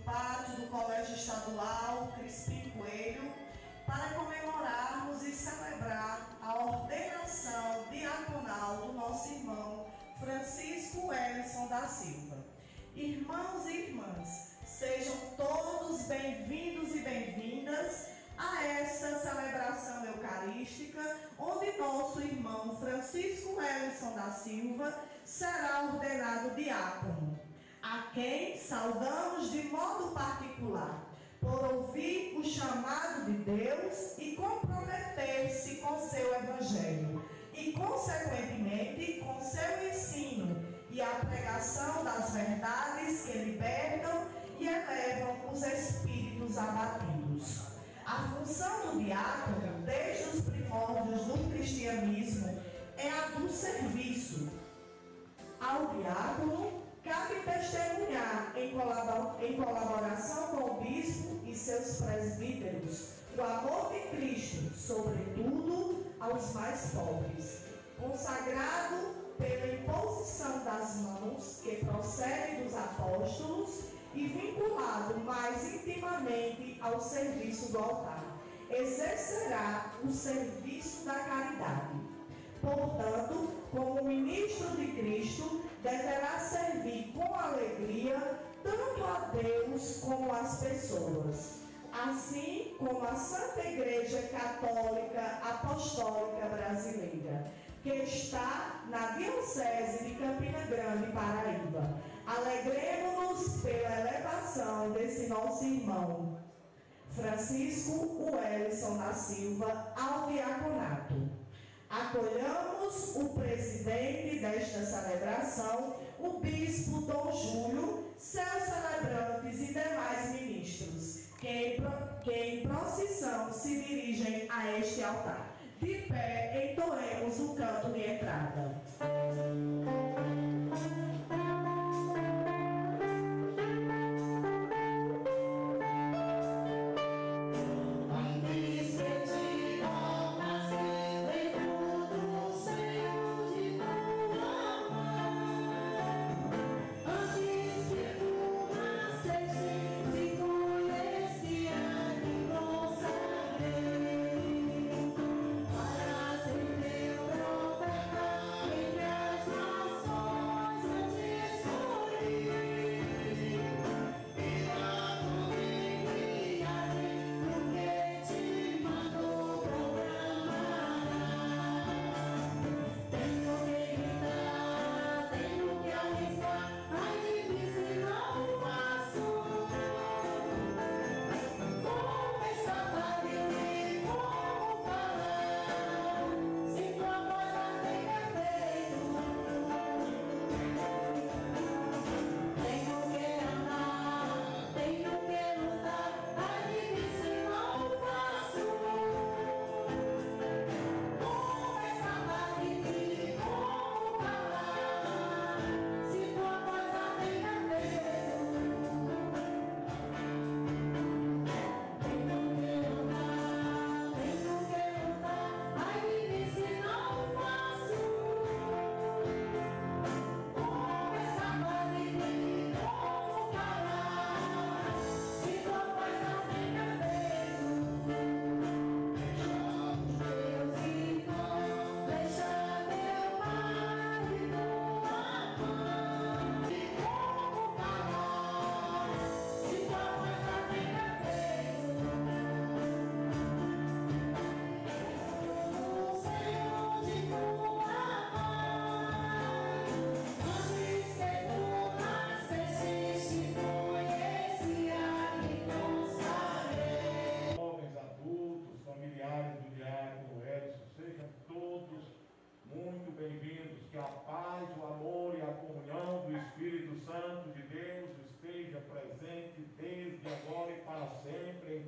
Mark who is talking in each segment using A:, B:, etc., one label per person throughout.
A: pátio do Colégio Estadual Crispim Coelho para comemorarmos e celebrar a ordenação diaconal do nosso irmão Francisco Wellington da Silva. Irmãos e irmãs, sejam todos bem-vindos e bem-vindas a esta celebração eucarística, onde nosso irmão Francisco Wellington da Silva será ordenado diácono, a quem saudamos de modo particular, por ouvir o chamado de Deus e comprometer-se com seu evangelho, e consequentemente com seu ensino e a pregação das verdades que libertam e elevam os espíritos abatidos. A função do diácono, desde os primórdios do cristianismo, é a do serviço. Ao diácono cabe testemunhar, em colaboração com o bispo e seus presbíteros, o amor de Cristo, sobretudo aos mais pobres, consagrado pela imposição das mãos que procede dos apóstolos e vinculado mais intimamente ao serviço do altar. Exercerá o serviço da caridade. Portanto, como ministro de Cristo, deverá servir com alegria tanto a Deus como às pessoas, assim como a Santa Igreja Católica Apostólica Brasileira, que está na Diocese de Campina Grande, Paraíba. Alegremos-nos pela elevação desse nosso irmão Francisco Wellington da Silva ao diaconato. Acolhamos o presidente desta celebração, o bispo Dom Júlio, seus celebrantes e demais ministros, que em procissão se dirigem a este altar. De pé, entoemos o canto de entrada.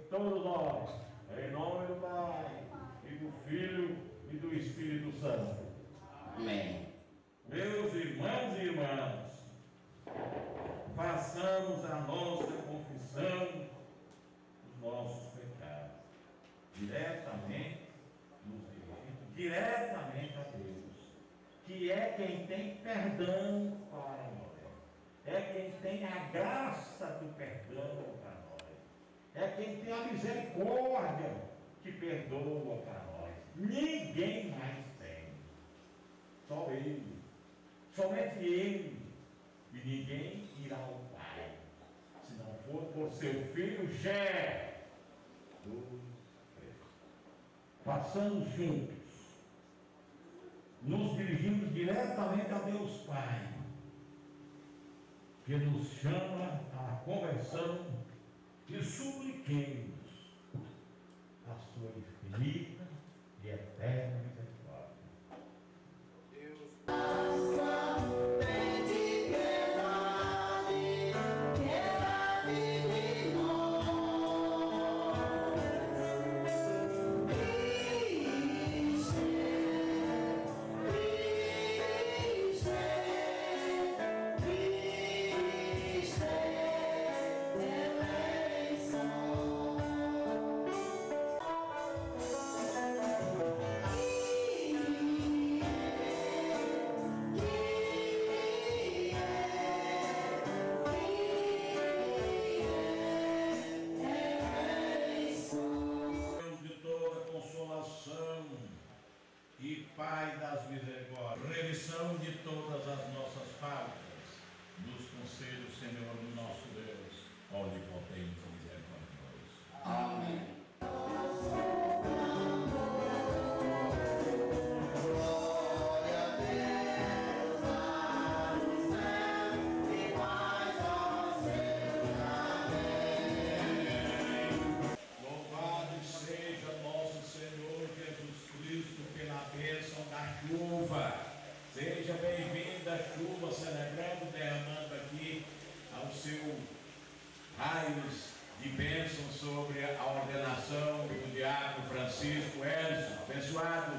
B: Todos nós, em nome do Pai, e do Filho e do Espírito Santo.
C: Amém.
B: Meus irmãos e irmãs, façamos a nossa confissão dos nossos pecados, diretamente nos dirigindo diretamente a Deus, que é quem tem perdão para nós, é quem
C: tem a graça do perdão para nós. É quem tem a misericórdia que perdoa para nós. Ninguém mais tem. Só Ele. Somente Ele. E ninguém irá ao Pai, se não for por seu Filho Jesus. Façamos juntos, nos dirigimos diretamente a Deus Pai, que nos chama à conversão, e supliquemos a sua infinita e eterna misericórdia. E Pai das misericórdias, remissão de todas as nossas faltas, nos conceda o Senhor nosso Deus, onipotente e misericordioso. Amém. Seja bem-vinda a chuva, celebrando, derramando aqui ao seu raios de bênção sobre a ordenação do diácono Francisco Elson, abençoado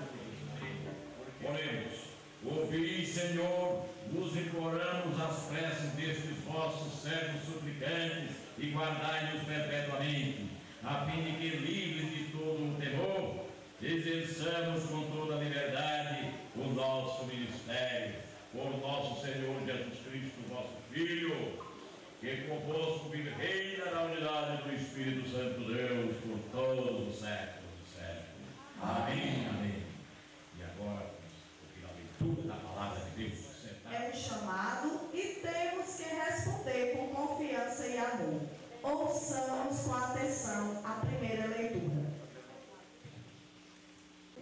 C: por oremos. Ouvi, Senhor, nos imploramos as preces destes vossos servos suplicantes e guardai-nos perpetuamente, a fim de que, livres de todo o temor, exerçamos com toda a liberdade o nosso ministério, por nosso Senhor Jesus Cristo, vosso Filho, que convosco vive e reina na unidade do Espírito Santo Deus, por todos os séculos dos séculos. Amém, amém. E agora, a leitura da palavra de Deus.
A: É um chamado e temos que responder com confiança e amor. Ouçamos com atenção a primeira leitura.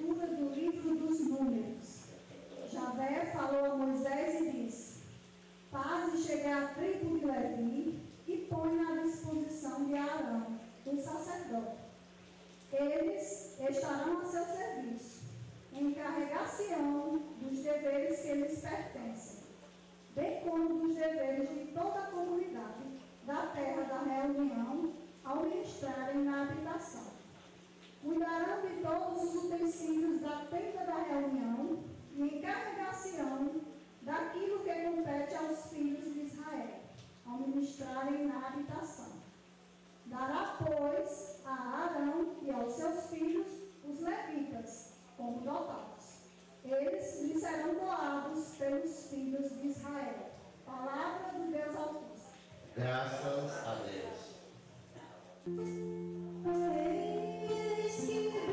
D: Do livro dos Números. Javé falou a Moisés e disse: faze chegar a tribo de Levi e põe à disposição de Arão, o sacerdote. Eles estarão a seu serviço, encarregar-se-ão dos deveres que lhes pertencem, bem como dos deveres de toda a comunidade da terra da reunião, ao ministrarem na habitação. Cuidarão de todos os utensílios da tenda da reunião e encarregar-se-ão daquilo que compete aos filhos de Israel, ao ministrarem na habitação. Dará, pois, a Arão e aos seus filhos os levitas, como dotados. Eles lhes serão doados pelos filhos de Israel. Palavra do Deus Altíssimo.
E: Graças a Deus.
D: Senhor.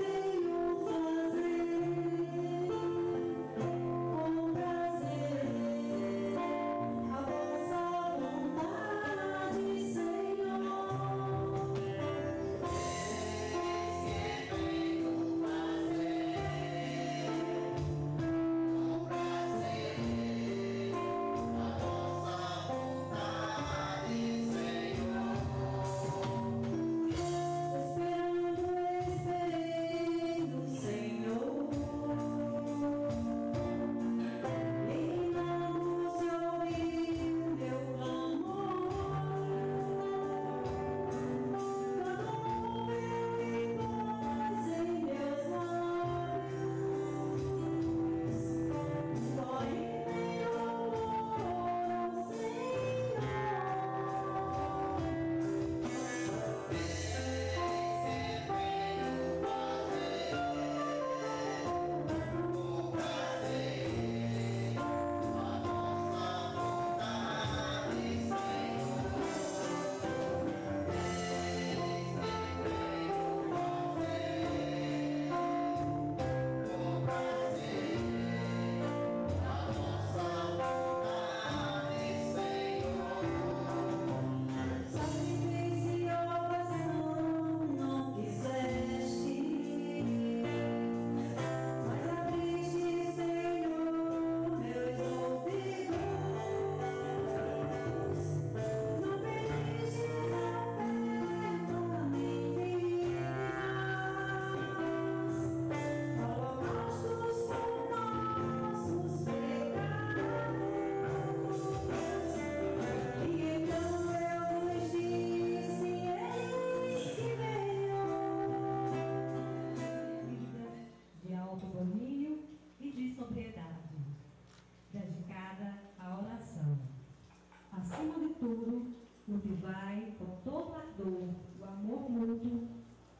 F: tudo, cultivai com todo ardor o amor mútuo,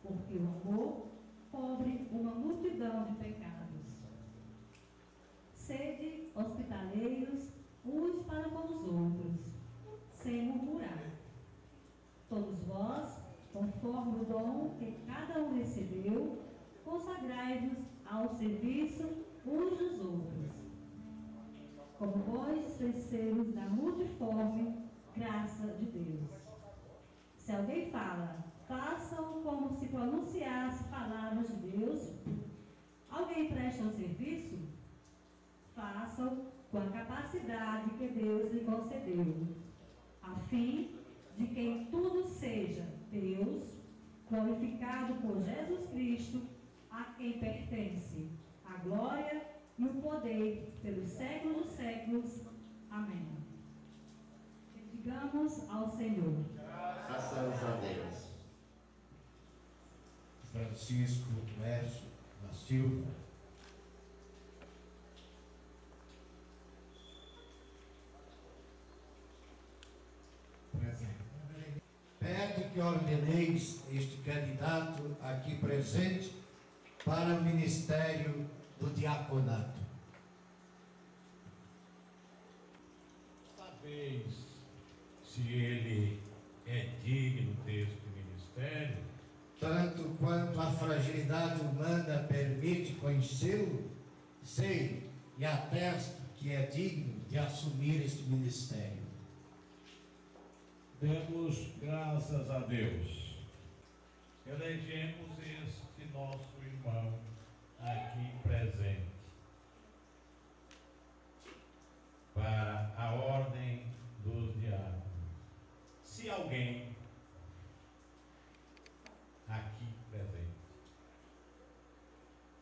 F: porque o amor cobre uma multidão de pecados. Sede hospitaleiros uns para com os outros, sem murmurar. Todos vós, conforme o dom que cada um recebeu, consagrai-vos ao serviço uns dos outros, como bons dispenseiros da multiforme graça de Deus. Se alguém fala, façam como se pronunciasse palavras de Deus. Alguém presta um serviço? Façam com a capacidade que Deus lhe concedeu, a fim de que em tudo seja Deus glorificado por Jesus Cristo, a quem pertence a glória e o poder pelos séculos dos séculos. Amém. Digamos ao Senhor.
E: Graças a Deus.
G: Francisco Mércio da Silva. Presente. Pede que ordeneis este candidato aqui presente para o ministério do diaconato.
C: Sabeis se ele é digno deste ministério?
G: Tanto quanto a fragilidade humana permite conhecê-lo, sei e atesto que é digno de assumir este ministério.
C: Demos graças a Deus. Elegemos este nosso irmão aqui presente para a ordem dos diáconos. Se alguém aqui presente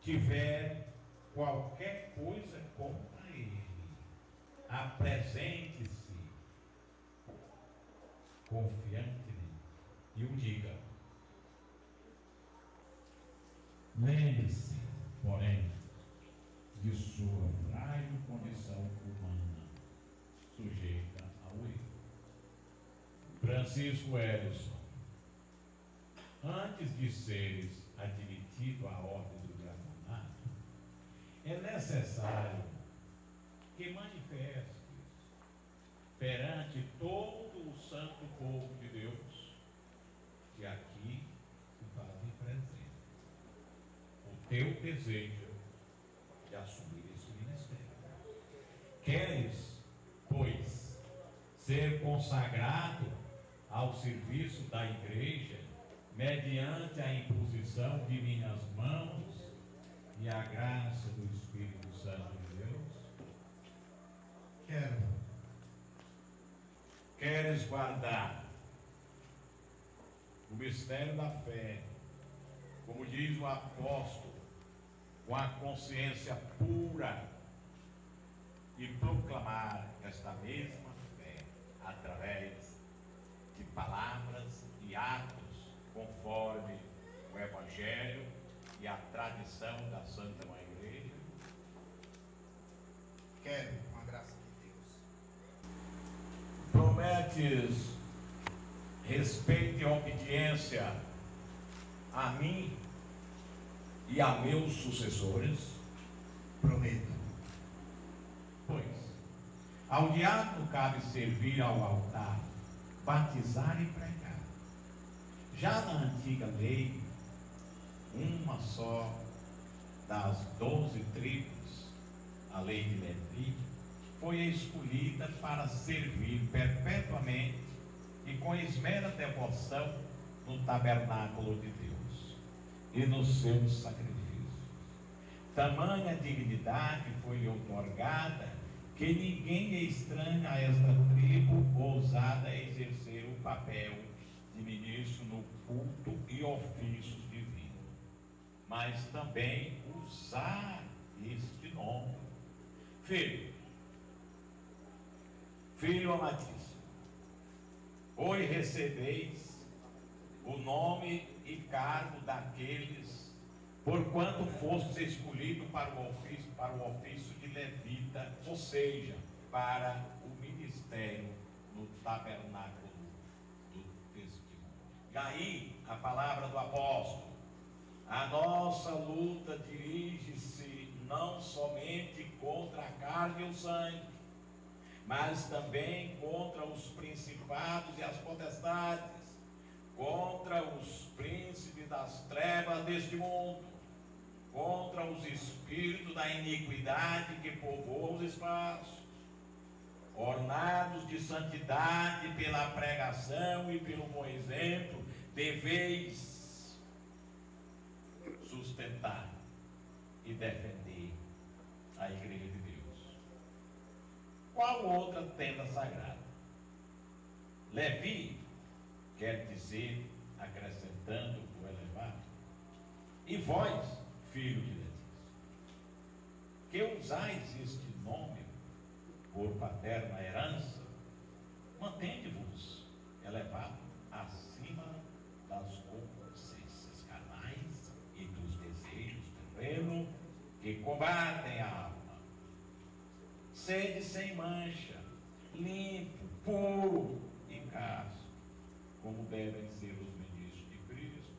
C: tiver qualquer coisa contra ele, apresente-se confiantemente e o diga. Lembre-se, porém, de sua frágil condição humana, sujeita ao erro. Francisco Edson, antes de seres admitido à ordem do diaconato, é necessário que manifestes perante todo o santo povo de Deus que aqui se fazem presente o teu desejo de assumir esse ministério. Queres, pois, ser consagrado ao serviço da igreja mediante a imposição de minhas mãos e a graça do Espírito Santo de Deus?
G: Quero.
C: Queres guardar o mistério da fé, como diz o apóstolo, com a consciência pura e proclamar esta mesma fé através de palavras e atos conforme o Evangelho e a tradição da Santa Mãe Igreja?
G: Quero, com a graça de Deus.
C: Prometes respeito e obediência a mim e a meus sucessores?
G: Prometo.
C: Pois, ao diácono cabe servir ao altar, batizar e pregar. Já na antiga lei, uma só das 12 tribos, a lei de Levi, foi escolhida para servir perpetuamente e com esmera devoção no tabernáculo de Deus e nos seus sacrifícios. Tamanha dignidade foi-lhe otorgada que ninguém estranho a esta tribo ousada exercer o papel de ministro no culto e ofícios divinos, mas também usar este nome. Filho amadíssimo, hoje recebeis o nome e cargo daqueles porquanto fostes escolhido para o ofício de levita, ou seja, para o ministério no tabernáculo do testemunho. E aí, a palavra do apóstolo: a nossa luta dirige-se não somente contra a carne e o sangue, mas também contra os principados e as potestades, contra os príncipes das trevas deste mundo, contra os espíritos da iniquidade que povoam os espaços. Ornados de santidade pela pregação e pelo bom exemplo, deveis sustentar e defender a igreja de Deus. Qual outra tenda sagrada? Levi quer dizer, acrescentando o elevado: e vós, filho de Letícia, que usais este nome por paterna herança, mantende-vos elevado acima das concupiscências carnais e dos desejos terrenos que combatem a alma. Sede sem mancha, limpo, puro e casto, como devem ser os ministros de Cristo,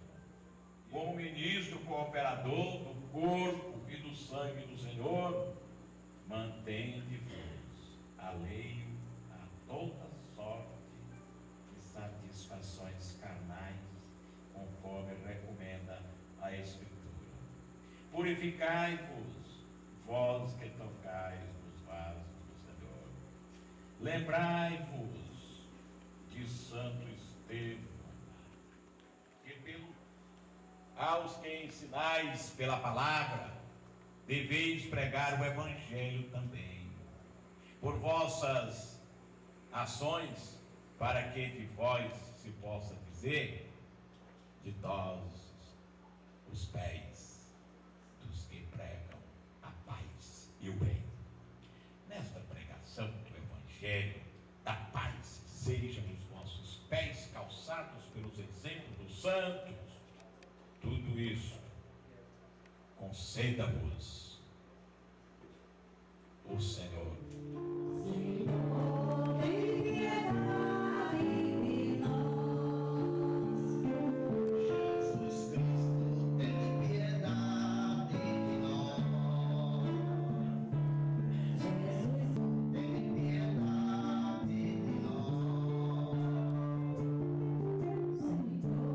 C: como ministro cooperador do corpo e do sangue do Senhor. Mantende-vos alheio a toda sorte de satisfações carnais, conforme recomenda a Escritura. Purificai-vos, vós que tocais nos vasos do Senhor. Lembrai-vos de Santo Estevão, que aos que ensinais pela palavra, deveis pregar o Evangelho também, por vossas ações, para que de vós se possa dizer: ditosos os pés dos que pregam a paz e o bem. Nesta pregação do Evangelho da paz, sejam os nossos pés calçados pelos exemplos dos santos. Tudo isso conceda-vos o Senhor.
D: Senhor, tem piedade de nós.
E: Jesus Cristo, tem piedade de nós.
D: Jesus,
E: Tem piedade de nós.
D: Senhor,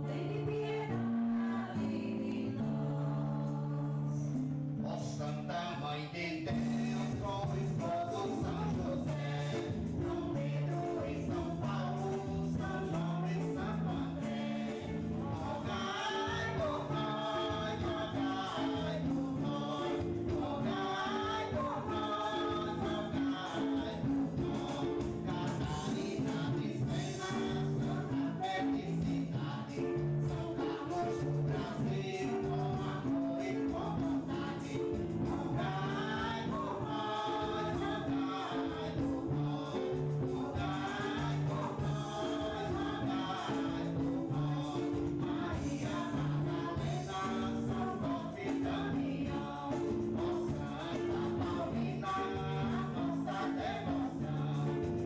D: tem piedade de nós.
E: Ó Santa Mãe de Deus, com o esposo São José, São Pedro e São Paulo, São João e Santo André, rogai por nós, rogai por nós, rogai por nós, rogai por nós. Catarina de Sena, Santa Felicidade, São Carlos do Brasil, com amor e com vontade. Rogai por nós, rogai por nós, rogai por nós, rogai por nós. Maria Madalena, São Forte Damião, ó Santa Paulina, nossa devoção.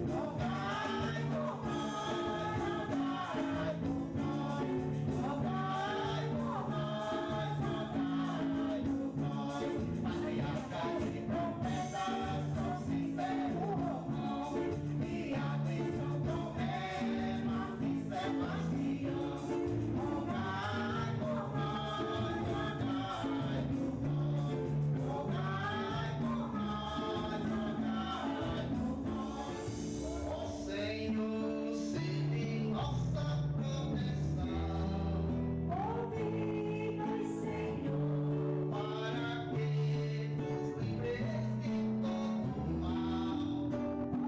E: Rogai por nós, rogai por nós, rogai por nós, rogai por nós. Patriarcas e profetas, São Cícero Romão, Tiago e São Tomé, Martim Sebastião. Rogai por nós, rogai por nós, rogai por nós, rogai por nós. Ó Senhor, sede nossa proteção,
D: ouvi-nos, Senhor.
E: para que nos livres de todo mal,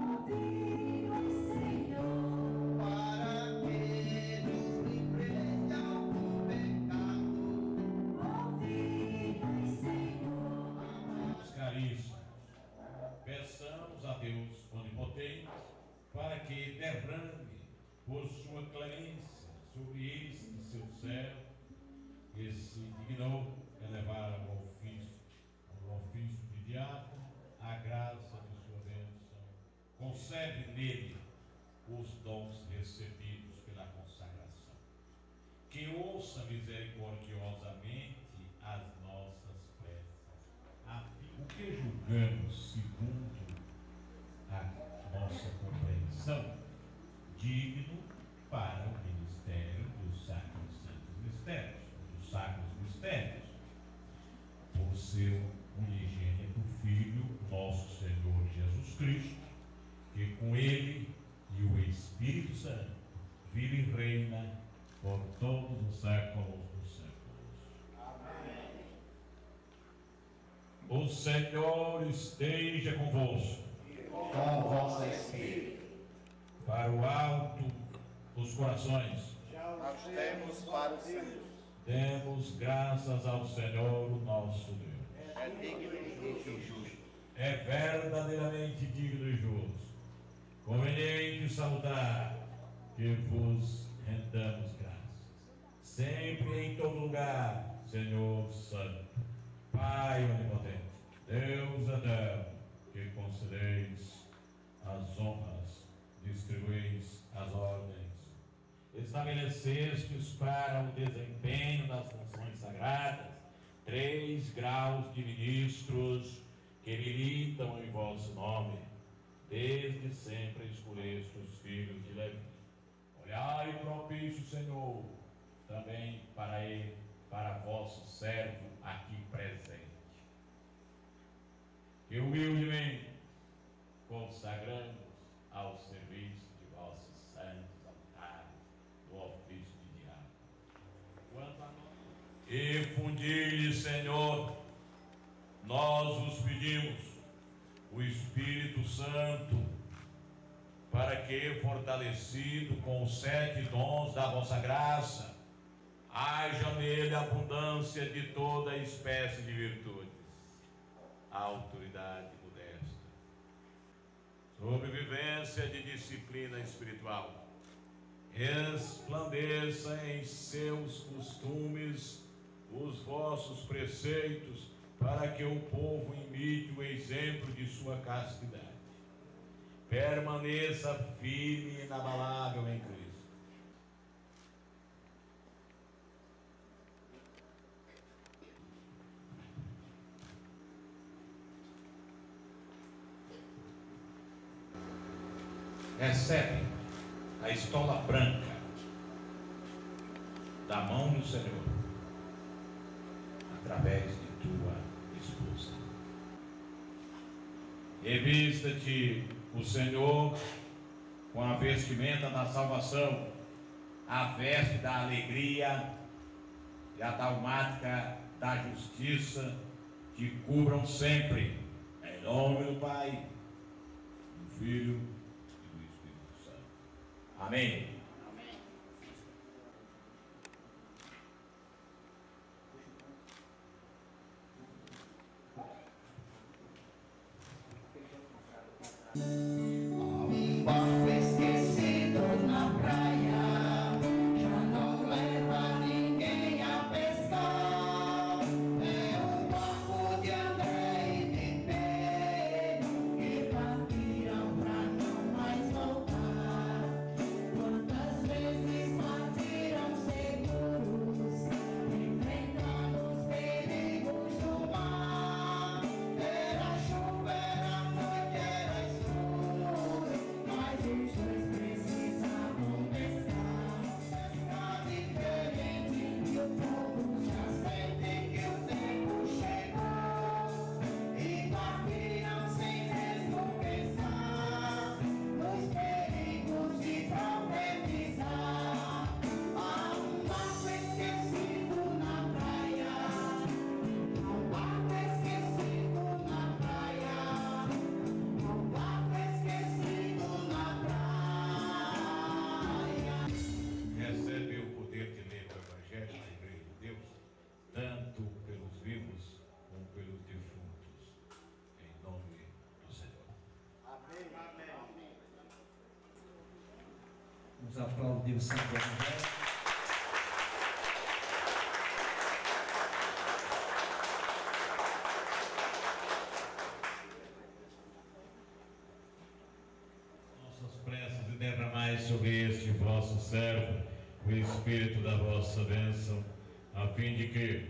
D: Ouvi-nos, Senhor.
E: para que nos livres de algum pecado.
D: Ouvi-nos, Senhor.
C: Meus caríssimos, peçamos a Deus Onipotente para que derrame por sua clemência sobre este seu servo, que se dignou elevar ao ofício de diácono, a graça de sua bênção. Concede nele os dons recebidos pela consagração. Que ouça misericordiosamente as nossas preces, o que julgamos segundo a nossa compreensão digno para o ministério dos sacros santos mistérios, dos sacros mistérios, por seu unigênito Filho, nosso Senhor Jesus Cristo, que com Ele e o Espírito Santo vive e reina por todos os séculos dos séculos. Amém. O Senhor esteja convosco.
E: Com vosso Espírito.
C: Para o alto dos corações.
E: Nós temos para o Senhor.
C: Demos graças ao Senhor, o nosso Deus.
E: É digno e justo.
C: É verdadeiramente digno e justo. Conveniente saudar que vos rendamos graças. Sempre e em todo lugar, Senhor Santo, Pai onipotente, Deus eterno, que concedeis as honras, distribuís as ordens, estabelecestes para o desempenho das funções sagradas 3 graus de ministros que militam em vosso nome. Desde sempre escolheste os filhos de Levi. Olhai propício, Senhor, também para ele, para vosso servo aqui presente, que humildemente consagramos ao serviço de vossos santos altares do ofício de diácono. Quanto a nós, e fundi-lhe, Senhor, nós vos pedimos o Espírito Santo, para que, fortalecido com os 7 dons da vossa graça, haja nele abundância de toda espécie de virtudes, a autoridade modesta, sobrevivência de disciplina espiritual, resplandeça em seus costumes os vossos preceitos, para que o povo imite o exemplo de sua castidade. Permaneça firme e inabalável em Cristo. Recebe a estola branca da mão do Senhor, através de tua esposa. Revista-te o Senhor com a vestimenta da salvação, a veste da alegria e a dalmática da justiça, te cubram sempre, em nome do Pai, do Filho e do Espírito Santo. Amém.
E: Um barco esquecido na praia já não leva ninguém a pescar. É um barco de André e de Pedro que partiram pra não mais voltar. Quantas vezes partiram seguros, enfrentando os perigos do mar. Era chuva, era noite, era escuro, mas os dois precisavam pescar. Pescar diferente, e o povo já sente que o tempo chegou. E partiram sem mesmo pensar nos perigos de profetizar. Há um barco esquecido na praia. Um barco esquecido na praia. Um barco esquecido na praia.
C: Recebe o poder de ler o Evangelho na Igreja de Deus, tanto pelos vivos como pelos defuntos, em nome do Senhor.
H: Vamos aplaudir o Santo Evangelho.
C: Nossas preces e derramai este vosso servo o Espírito da vossa bênção, a fim de que,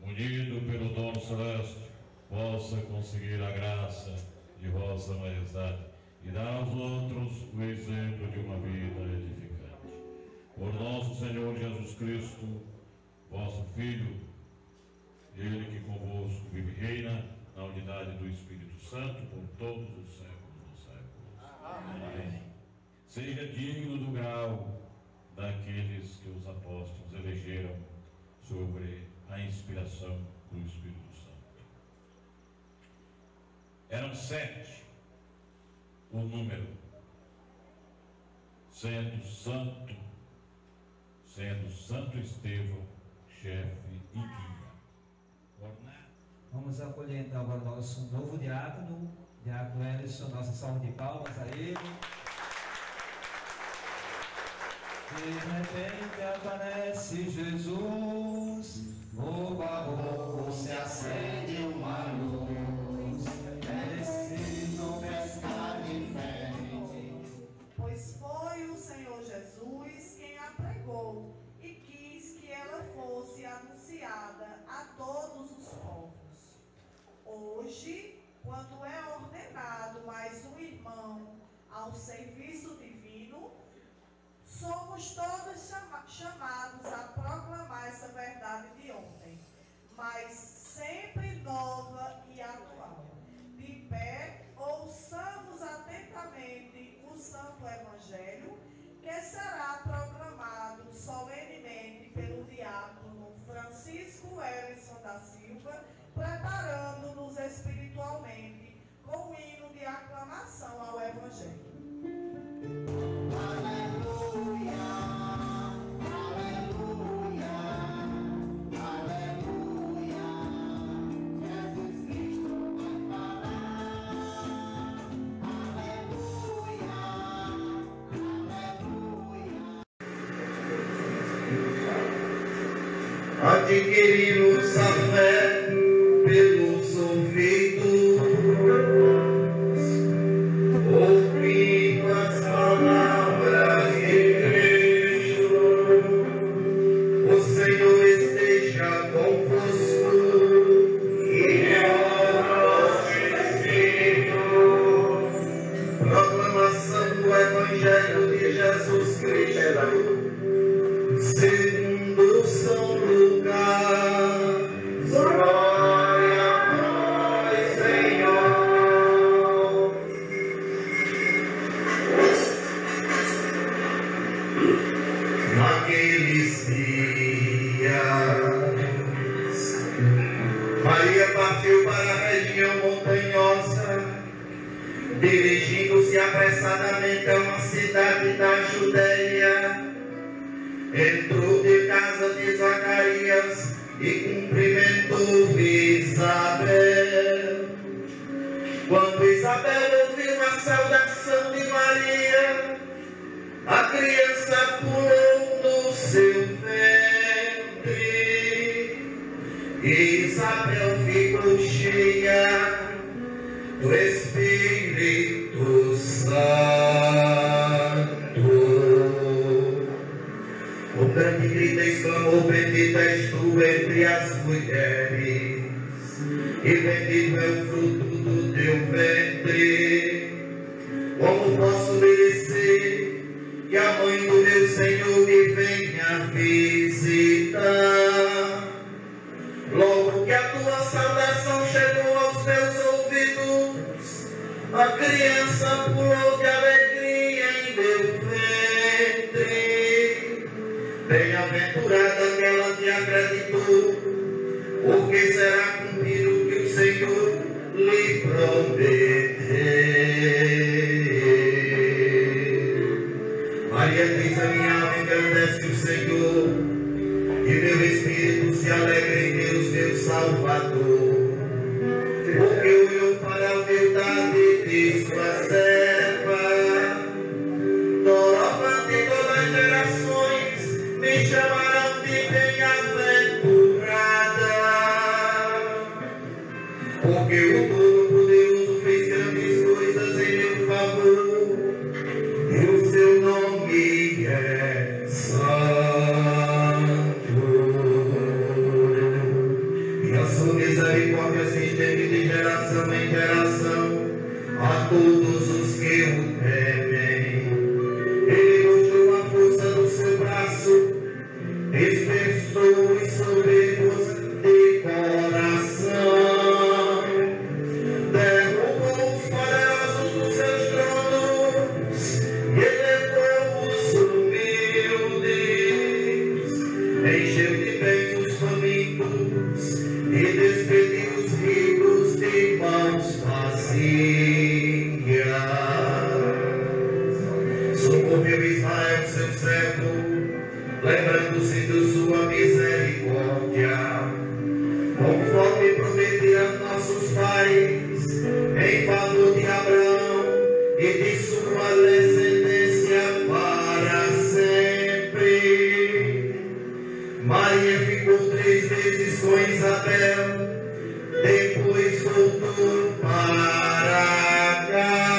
C: munido pelo dom celeste, possa conseguir a graça de vossa majestade e dar aos outros o exemplo de uma vida edificante. Por nosso Senhor Jesus Cristo, vosso Filho, Ele que convosco vive e reina na unidade do Espírito Santo por todos os séculos dos séculos. Amém. Seja digno do grau daqueles que os apóstolos elegeram sobre a inspiração do Espírito Santo. Eram 7 o número, sendo Santo Estevão, chefe e guia.
H: Vamos acolher então agora o nosso novo diácono, Diácono Ellison, nossa salva de palmas a ele. De repente aparece Jesus, no barroco se acende uma luz, preciso pescar diferente.
A: Pois foi o Senhor Jesus quem a pregou e quis que ela fosse anunciada a todos os povos. Hoje, quando é ordenado mais um irmão ao serviço divino, somos todos chamados a proclamar essa verdade de ontem, mas sempre nova e atual. De pé, ouçamos atentamente o Santo Evangelho, que será proclamado solenemente pelo diácono Francisco Ellison da Silva, preparando-nos espiritualmente com o hino de aclamação ao Evangelho.
E: Aleluia, aleluia, aleluia, Jesus Cristo vai falar. Aleluia, aleluia. Adquirimos a fé pelos ouvidos, ouvindo as palavras de Cristo. O Senhor esteja convosco e ao Espírito. Proclamação do Evangelho de Jesus Cristo segundo São Lucas. Glória a vós, Senhor. Naqueles dias, Maria partiu para a região montanhosa, dirigindo-se apressadamente a uma cidade da Judéia. Entrou de casa de Zacarias e cumprimentou Isabel. Quando Isabel ouviu a saudação de Maria, a criança pulou no seu ventre. E Isabel ficou cheia do Espírito Santo. O grande grito exclamou: bendita és tu entre as mulheres, e bendito é o fruto do teu ventre. Como posso merecer que a mãe do meu Senhor me venha visitar? Logo que a tua saudação chegou aos meus ouvidos, a criança pulou de alegria em meu ventre. Bem-aventurada aquela que acreditou, porque será cumprido o que o Senhor lhe prometeu. Maria diz: a minha alma engrandece o Senhor, e meu espírito se alegra em Deus, meu Salvador, porque olhou para a humildade de sua serva. Doravante todas as gerações me chamarão de bem-aventurada, porque o Todo-Poderoso fez grandes coisas em meu favor, e o seu nome é seu servo, lembrando-se de sua misericórdia, conforme prometeu a nossos pais, em favor de Abraão e de sua descendência para sempre. Maria ficou 3 meses com Isabel, depois voltou para casa.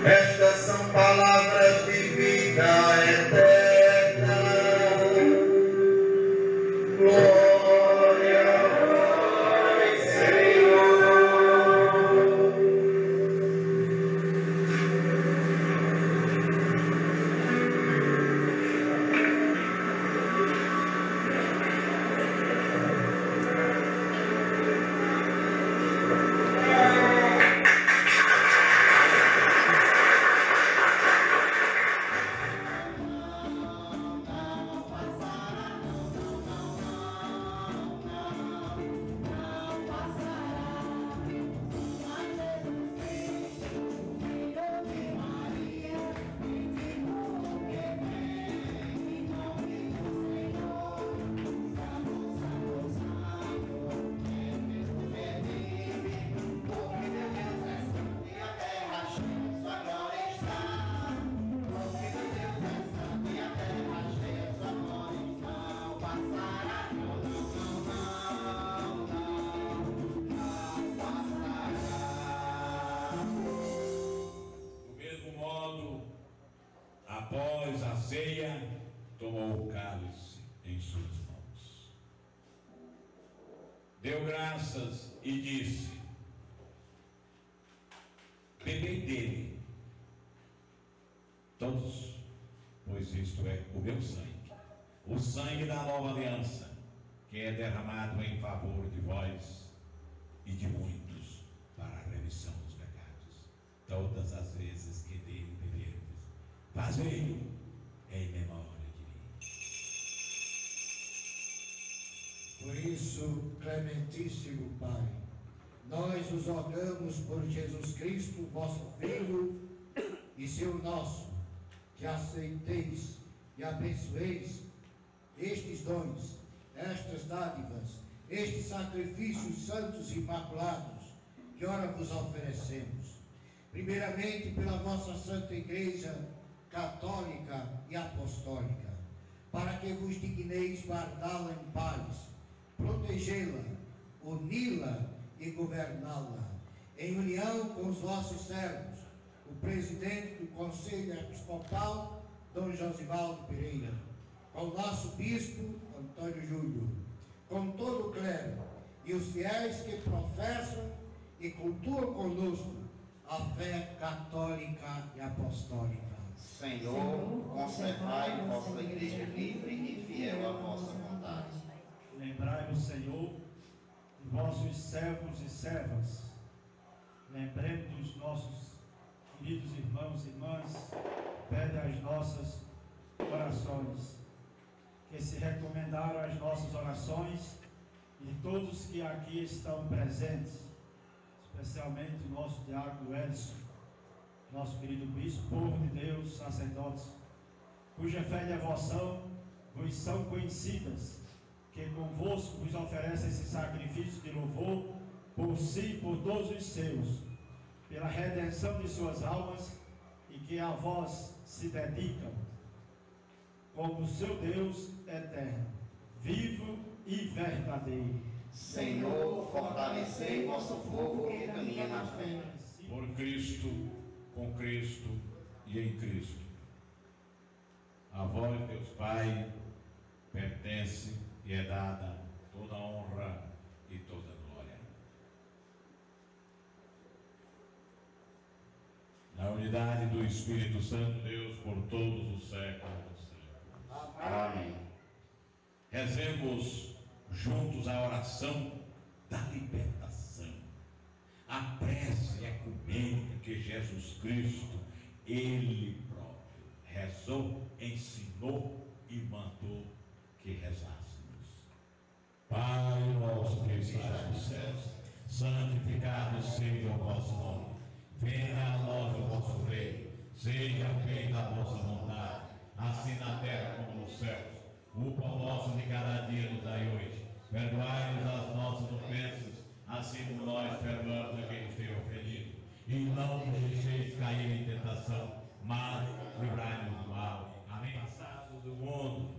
E: Estas são palavras de vida eterna. Glória a vós, Senhor.
C: Após a ceia, tomou o cálice em suas mãos, deu graças e disse: bebei dele, todos, pois isto é o meu sangue, o sangue da nova aliança, que é derramado em favor de vós e de muitos para a remissão dos pecados. Todas as vezes que dele beberdes, fazei-o em memória de mim.
G: Por isso, clementíssimo Pai, nós os rogamos por Jesus Cristo, vosso Filho e Senhor nosso, que aceiteis e abençoeis estes dons, estas dádivas, estes sacrifícios santos e imaculados, que ora vos oferecemos. Primeiramente pela vossa Santa Igreja Católica e Apostólica, para que vos digneis guardá-la em paz, protegê-la, uni-la e governá-la, em união com os vossos servos, o presidente do Conselho Episcopal, Dom Josivaldo Pereira, com o nosso bispo, Antônio Júlio, com todo o clero e os fiéis que professam e cultuam conosco a fé católica e apostólica.
I: Senhor, conservai vossa igreja livre e fiel à vossa vontade.
J: Lembrai-vos, Senhor, de vossos servos e servas. Lembremos dos nossos queridos irmãos e irmãs, pede as nossas orações, que se recomendaram às nossas orações, e todos que aqui estão presentes, especialmente o nosso diácono Edson, nosso querido bispo, povo de Deus, sacerdotes, cuja fé e devoção vos são conhecidas, que convosco vos oferece esse sacrifício de louvor por si e por todos os seus, pela redenção de suas almas, e que a vós se dedicam como seu Deus eterno, vivo e verdadeiro.
I: Senhor, fortalecei vosso povo que caminha na fé.
C: Por Cristo, com Cristo e em Cristo. A vós, Deus Pai, pertence e é dada toda a honra e toda a glória. Na unidade do Espírito Santo, Deus, por todos os séculos dos séculos.
I: Amém.
C: Rezemos juntos a oração da libertação, a prece ecumênica que Jesus Cristo, Ele próprio, rezou, ensinou e mandou que rezássemos. Pai nosso que estás nos céus, santificado seja o vosso nome. não nos deixeis cair em tentação, mas livrai-nos do mal. Amém. Passados do mundo.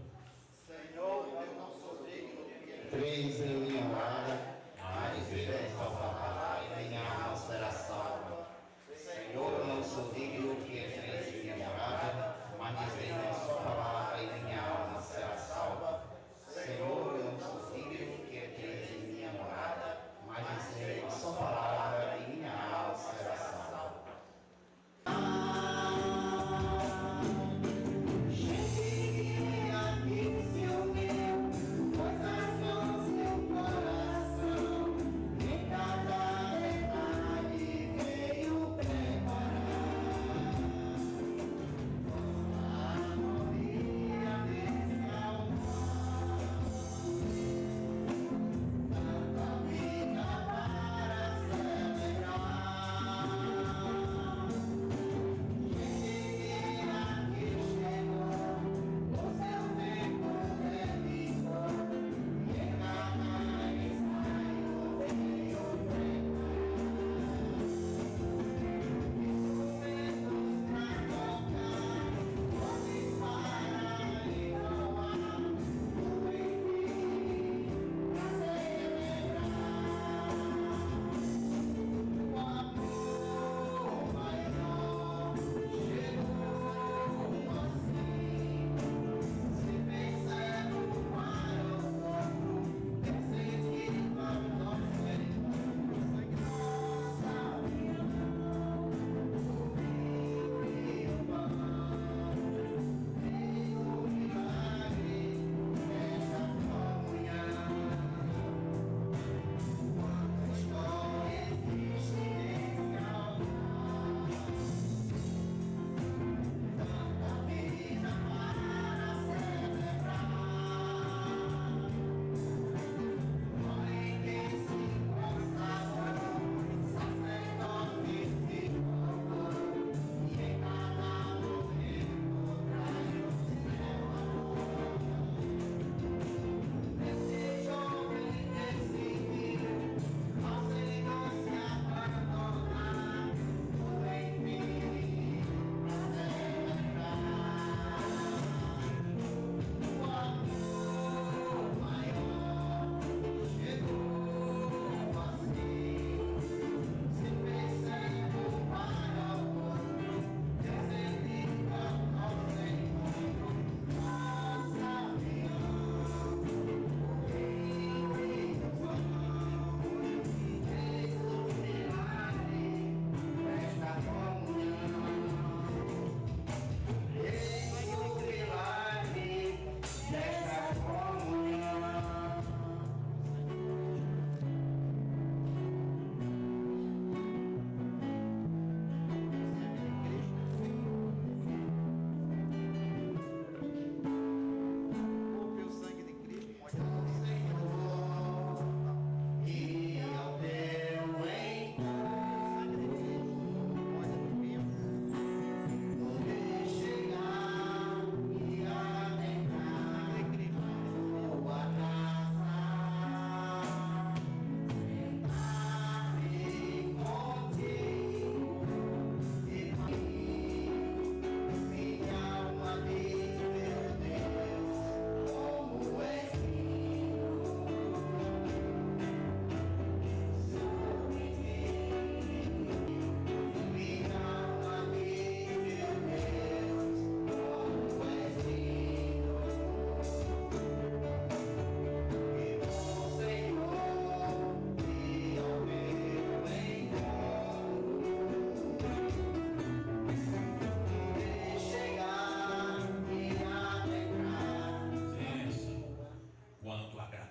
I: Senhor, eu não sou digno que entreis em minha morada, mas direis a palavra e minha alma será salva. Senhor, eu não sou digno que entreis em minha morada, mas dizeis a sua palavra e minha alma será salva. Senhor, eu não sou digno que entreis em minha morada, mas dizeis a sua palavra e minha alma será salva.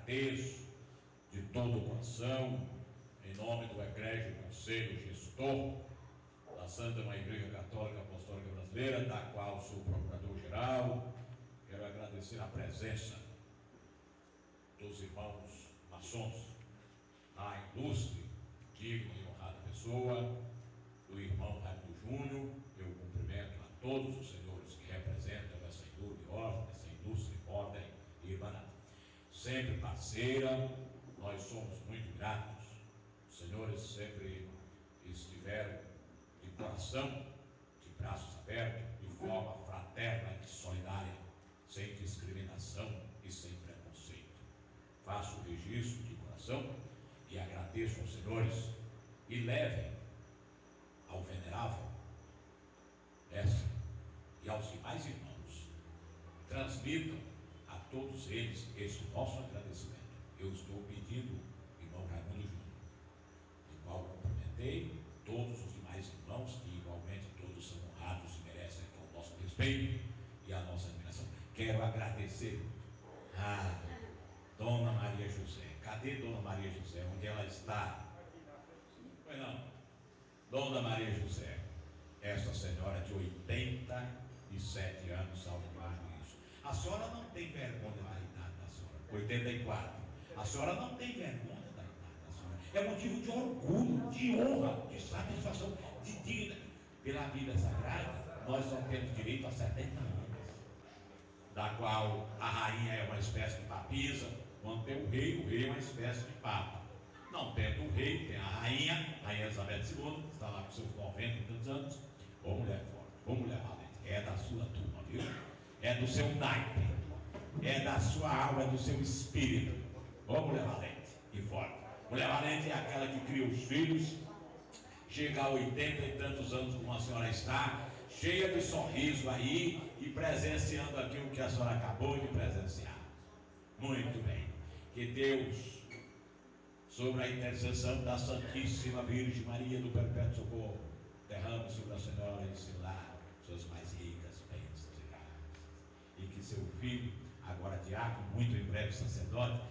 C: Agradeço de todo o coração, em nome do Egrégio Conselho Gestor da Santa Mãe Igreja Católica Apostólica Brasileira, da qual sou procurador-geral. Quero agradecer a presença dos irmãos maçons na ilustre, digna e honrada pessoa do irmão Raimundo Júnior. Eu cumprimento a todos os senhores que representam essa ilustre ordem e irmandade. Sempre parceira, nós somos muito gratos. Os senhores sempre estiveram de coração, de braços abertos, de forma fraterna e solidária, sem discriminação e sem preconceito. Faço o registro de coração e agradeço aos senhores e levem ao venerável mestre e aos demais irmãos, transmitam a todos eles este nosso agradecimento. Eu estou pedindo, irmão Raimundo Júnior, do qual cumprimentei todos os demais irmãos, que igualmente todos são honrados e merecem o nosso respeito e a nossa admiração. Quero agradecer a Dona Maria José. Cadê Dona Maria José? Onde ela está? Pois não. Dona Maria José, esta senhora de 87 anos, salvo isso. A senhora não tem vergonha da idade da senhora. 84. A senhora não tem vergonha da idade da senhora. É motivo de orgulho, de honra, de satisfação, de dignidade. Pela Bíblia Sagrada, nós só temos direito a 70 anos, da qual a rainha é uma espécie de papisa, quando tem o rei é uma espécie de papa. Não tendo o rei, tem a rainha Elizabeth II, que está lá com seus 90 e tantos anos. Ô mulher forte, ô mulher valente, é da sua turma, viu? É do seu naipe, é da sua alma, é do seu espírito. Ô mulher valente e forte. Mulher valente é aquela que cria os filhos, chega a 80 e tantos anos como a senhora está, cheia de sorriso aí e presenciando aquilo que a senhora acabou de presenciar. Muito bem. Que Deus, sobre a intercessão da Santíssima Virgem Maria do Perpétuo Socorro, derrame sobre a senhora e seu lar suas mais ricas bênçãos e graças. E que seu filho, agora diácono, muito em breve sacerdote,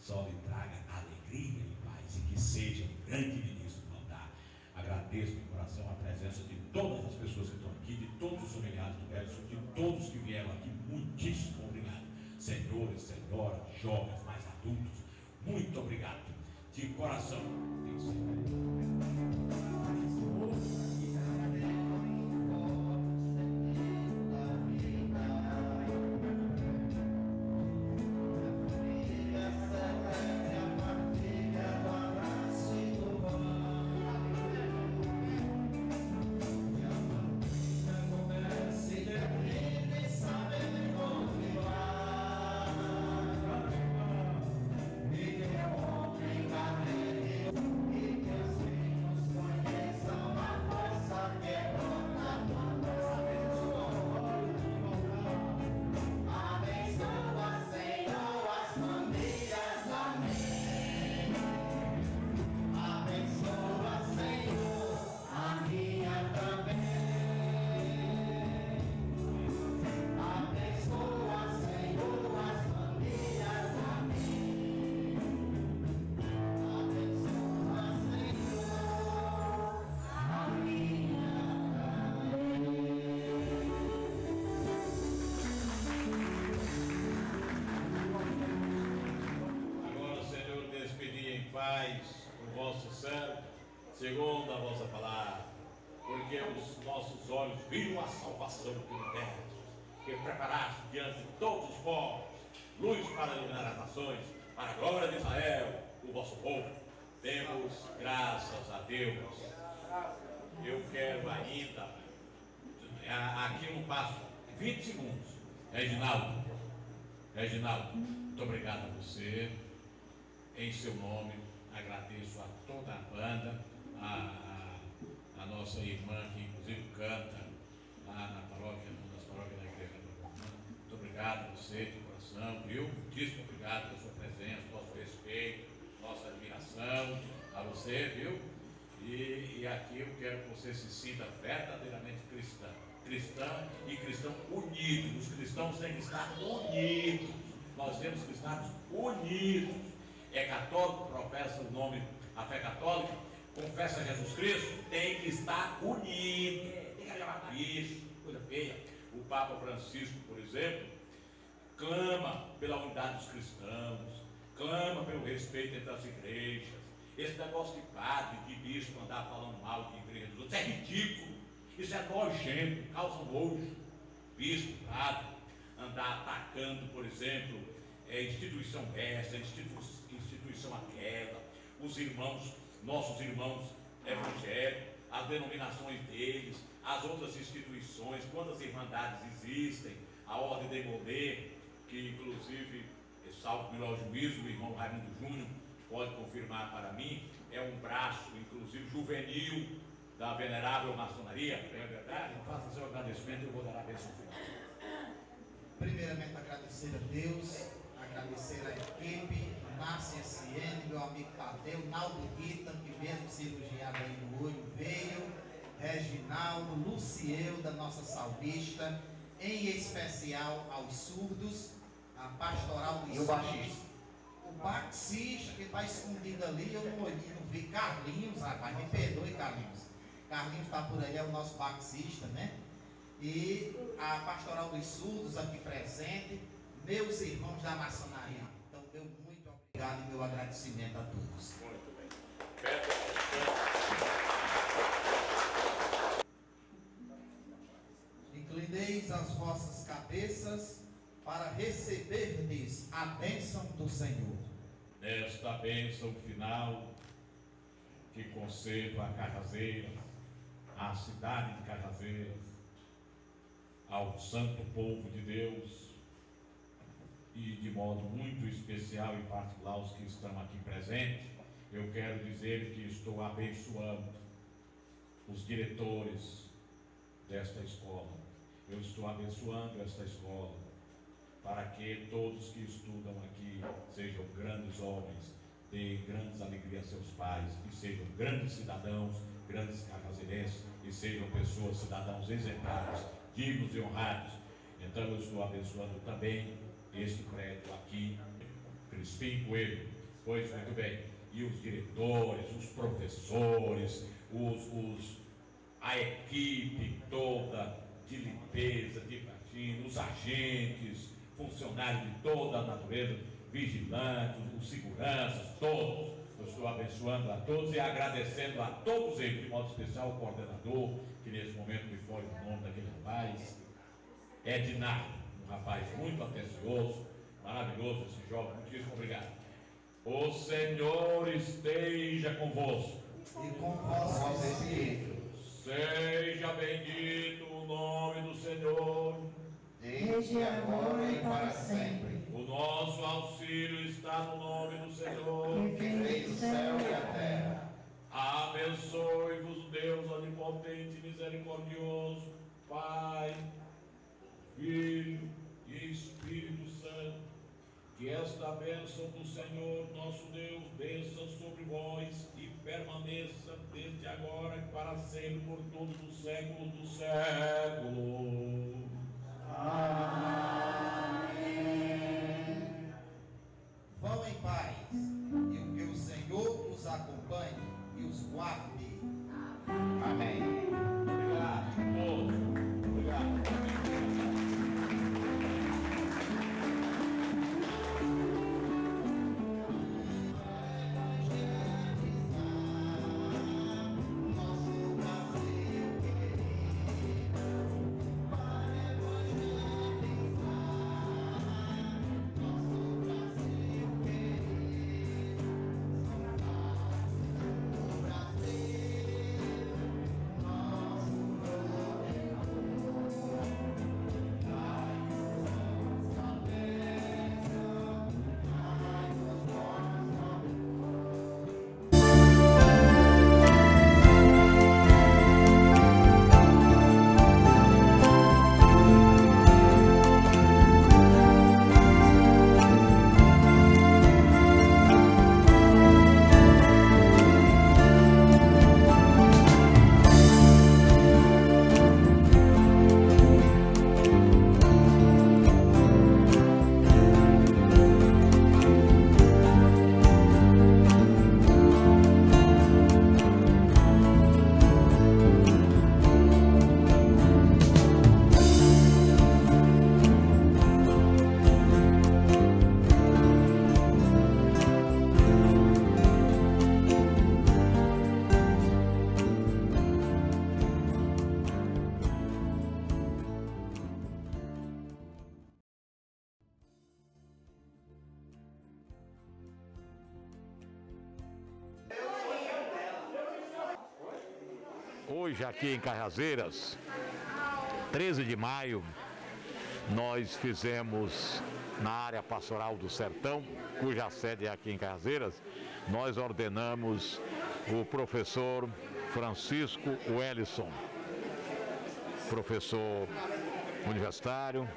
C: só lhe traga alegria e paz, e que seja um grande ministro do altar. Agradeço de coração a presença de todas as pessoas que estão aqui, de todos os familiares do Edson, de todos que vieram aqui. Muitíssimo obrigado. Senhores, senhoras, jovens, mais adultos, muito obrigado. De coração. Segundo a vossa palavra, porque os nossos olhos viram a salvação que nos deste, que preparaste diante de todos os povos, luz para iluminar as nações, para a glória de Israel, o vosso povo. Demos graças a Deus. Eu quero ainda, aqui no passo 20 segundos, Reginaldo, muito obrigado a você, em seu nome. Agradeço a toda a banda, a nossa irmã que inclusive canta lá na paróquia, numa das paróquias da igreja. Muito obrigado a você de coração, viu? Muitíssimo obrigado pela sua presença, nosso respeito, nossa admiração a você, viu? E aqui eu quero que você se sinta verdadeiramente cristã e cristão unido. Os cristãos têm que estar unidos. Nós temos que estar unidos. É católico, professa o nome, a fé católica, confessa Jesus Cristo, tem que estar unido. Tem que acabar com isso, coisa feia. O Papa Francisco, por exemplo, clama pela unidade dos cristãos, clama pelo respeito entre as igrejas. Esse negócio de padre, de bispo andar falando mal de igreja dos outros é ridículo. Isso é nojento, causa nojo. Bispo, padre, andar atacando, por exemplo, instituição essa, instituição aquela, os irmãos, nossos irmãos evangélicos, as denominações deles, as outras instituições, quantas irmandades existem, a Ordem de Modê, que inclusive, salvo melhor juízo, o irmão Raimundo Júnior pode confirmar para mim, é um braço, inclusive juvenil, da venerável maçonaria, é verdade? Faça seu agradecimento e eu vou dar a bênção final.
I: Primeiramente agradecer a Deus, agradecer a equipe, Márcia SN, meu amigo Tadeu, Naldo Guita, que mesmo cirurgiado aí no olho veio, Reginaldo, Luciel, da nossa salvista, em especial aos surdos, a pastoral dos surdos, o baxista que está escondido ali, eu não olhei, não vi, Carlinhos, rapaz, me perdoe, Carlinhos. Carlinhos está por aí, é o nosso baxista, né? E a pastoral dos surdos aqui presente, meus irmãos da maçonaria. Então, meu muito obrigado e meu agradecimento a todos.
C: Muito bem.
I: Inclineis as vossas cabeças para receberdes a bênção do Senhor.
C: Nesta bênção final que concedo a Cajazeiras, à cidade de Cajazeiras, ao santo povo de Deus e de modo muito especial e particular os que estão aqui presentes, eu quero dizer que estou abençoando os diretores desta escola. Eu estou abençoando esta escola para que todos que estudam aqui sejam grandes homens, dê grandes alegrias a seus pais e sejam grandes cidadãos, grandes cajazeirenses e sejam pessoas, cidadãos exemplares, dignos e honrados. Então eu estou abençoando também este prédio aqui, Crispim Coelho. Pois muito bem, e os diretores, os professores, a equipe toda de limpeza, de cantina, os agentes, funcionários de toda a natureza, vigilantes, os seguranças, todos. Eu estou abençoando a todos e agradecendo a todos eles, de modo especial o coordenador, que nesse momento me foge o nome daquele rapaz, Ednardo, um rapaz muito atencioso, maravilhoso esse jovem, muitíssimo obrigado. O Senhor esteja convosco.
I: E com vosso espírito.
C: Seja bendito o nome do Senhor,
I: desde agora e para sempre.
C: O nosso auxílio está no nome do Senhor,
I: que fez o céu e a terra.
C: Abençoe-vos, Deus onipotente e misericordioso, Pai, Filho e Espírito Santo. Que esta bênção do Senhor nosso Deus desça sobre vós e permaneça desde agora e para sempre, por todos os séculos dos séculos.
I: Amém. Vão em paz e que o Senhor os acompanhe e os guarde. Amém.
C: Obrigado, todos. Obrigado.
K: Hoje aqui em Cajazeiras, 13 de maio, nós fizemos na área pastoral do Sertão, cuja sede é aqui em Cajazeiras, nós ordenamos o professor Francisco Wellison, professor universitário,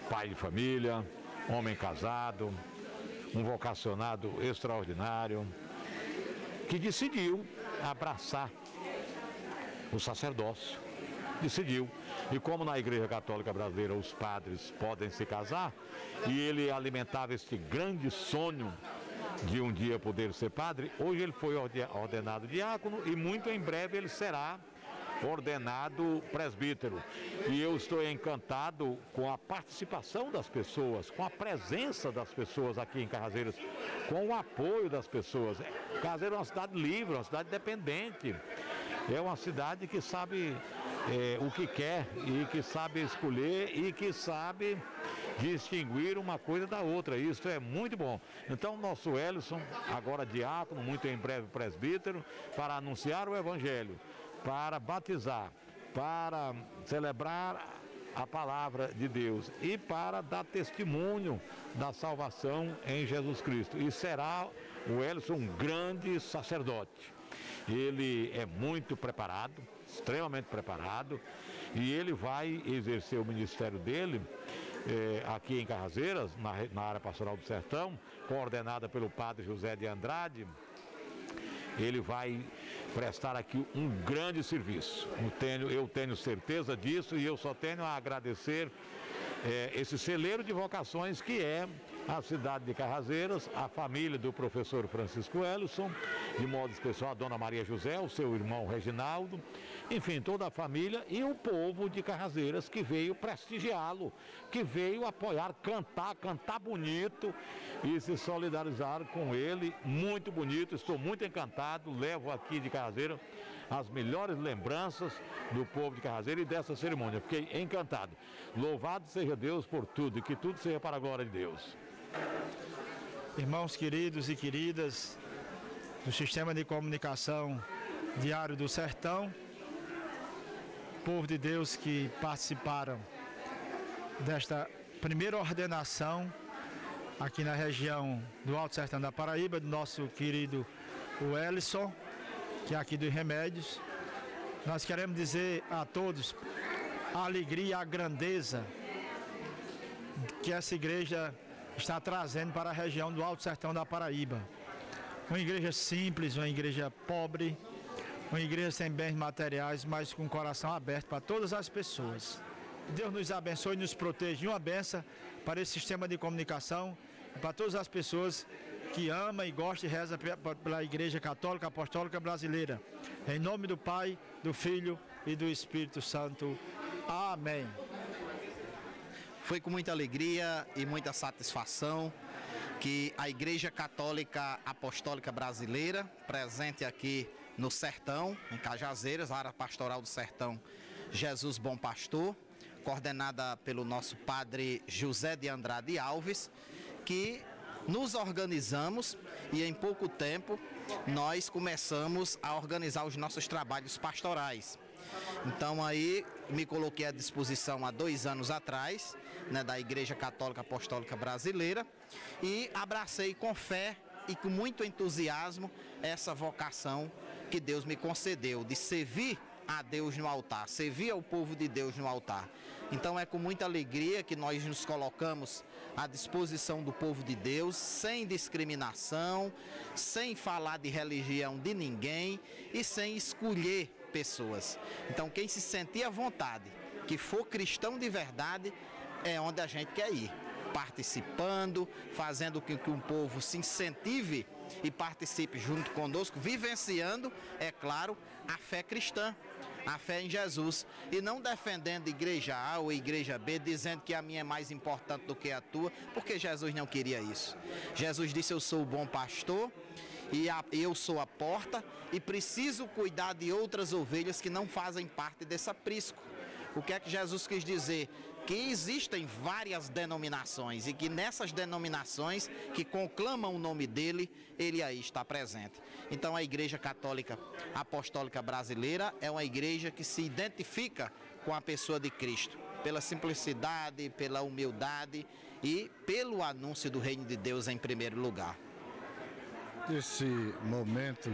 K: pai de família, homem casado, um vocacionado extraordinário, que decidiu abraçar o sacerdócio, decidiu. E como na Igreja Católica Brasileira os padres podem se casar, e ele alimentava este grande sonho de um dia poder ser padre, hoje ele foi ordenado diácono e muito em breve ele será ordenado presbítero. E eu estou encantado com a participação das pessoas, com a presença das pessoas aqui em Cajazeiras, com o apoio das pessoas. Cajazeiras é uma cidade livre, uma cidade independente, é uma cidade que sabe o que quer e que sabe escolher e que sabe distinguir uma coisa da outra. Isso é muito bom. Então, nosso Wellison, agora diácono, muito em breve presbítero, para anunciar o Evangelho, para batizar, para celebrar a palavra de Deus e para dar testemunho da salvação em Jesus Cristo. E será o Wellison um grande sacerdote. Ele é muito preparado, extremamente preparado, e ele vai exercer o ministério dele aqui em Cajazeiras, na área pastoral do Sertão, coordenada pelo padre José de Andrade. Ele vai prestar aqui um grande serviço. Eu tenho certeza disso e eu só tenho a agradecer esse celeiro de vocações que é a cidade de Cajazeiras, a família do professor Francisco Wellison, de modo especial a dona Maria José, o seu irmão Reginaldo, enfim, toda a família e o povo de Cajazeiras que veio prestigiá-lo, que veio apoiar, cantar bonito e se solidarizar com ele, muito bonito. Estou muito encantado, levo aqui de Cajazeiras as melhores lembranças do povo de Cajazeiras e dessa cerimônia. Fiquei encantado. Louvado seja Deus por tudo e que tudo seja para a glória de Deus.
J: Irmãos queridos e queridas do Sistema de Comunicação Diário do Sertão, povo de Deus que participaram desta primeira ordenação aqui na região do Alto Sertão da Paraíba, do nosso querido Wellison, que é aqui dos Remédios. Nós queremos dizer a todos a alegria, a grandeza que essa igreja está trazendo para a região do Alto Sertão da Paraíba. Uma igreja simples, uma igreja pobre, uma igreja sem bens materiais, mas com o coração aberto para todas as pessoas. Deus nos abençoe e nos proteja. E uma benção para esse sistema de comunicação, para todas as pessoas que ama e gosta e reza pela Igreja Católica Apostólica Brasileira. Em nome do Pai, do Filho e do Espírito Santo. Amém.
I: Foi com muita alegria e muita satisfação que a Igreja Católica Apostólica Brasileira, presente aqui no Sertão, em Cajazeiras, a área pastoral do Sertão Jesus Bom Pastor, coordenada pelo nosso padre José de Andrade Alves, que nos organizamos e em pouco tempo nós começamos a organizar os nossos trabalhos pastorais. Então aí me coloquei à disposição há 2 anos atrás, da Igreja Católica Apostólica Brasileira, e abracei com fé e com muito entusiasmo essa vocação que Deus me concedeu, de servir a Deus no altar, servir ao povo de Deus no altar. Então é com muita alegria que nós nos colocamos à disposição do povo de Deus, sem discriminação, sem falar de religião de ninguém e sem escolher pessoas. Então quem se sentir à vontade, que for cristão de verdade, é onde a gente quer ir, participando, fazendo com que o povo se incentive e participe junto conosco, vivenciando, é claro, a fé cristã, a fé em Jesus, e não defendendo igreja A ou igreja B, dizendo que a minha é mais importante do que a tua, porque Jesus não queria isso. Jesus disse: eu sou o bom pastor e eu sou a porta e preciso cuidar de outras ovelhas que não fazem parte desse aprisco. O que é que Jesus quis dizer?
L: que existem várias denominações e que nessas denominações que conclamam o nome dele, ele aí está presente. Então a Igreja Católica Apostólica Brasileira é uma igreja que se identifica com a pessoa de Cristo, pela simplicidade, pela humildade e pelo anúncio do reino de Deus em primeiro lugar.
M: Esse momento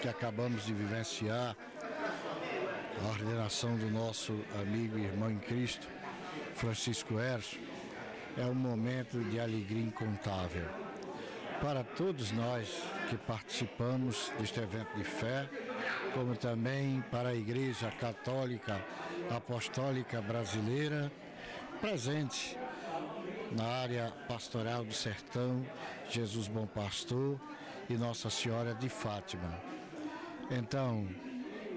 M: que acabamos de vivenciar, a ordenação do nosso amigo e irmão em Cristo, Francisco Hércio, é um momento de alegria incontável. Para todos nós que participamos deste evento de fé, como também para a Igreja Católica Apostólica Brasileira, presente na área pastoral do Sertão, Jesus Bom Pastor e Nossa Senhora de Fátima. Então,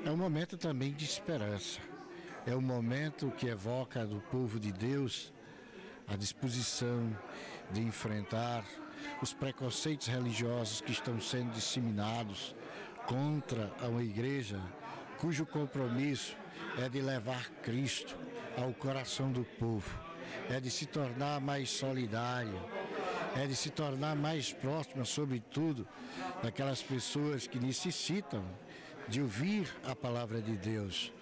M: é um momento também de esperança. É um momento que evoca do povo de Deus a disposição de enfrentar os preconceitos religiosos que estão sendo disseminados contra uma igreja cujo compromisso é de levar Cristo ao coração do povo, é de se tornar mais solidária, é de se tornar mais próxima, sobretudo, daquelas pessoas que necessitam de ouvir a palavra de Deus.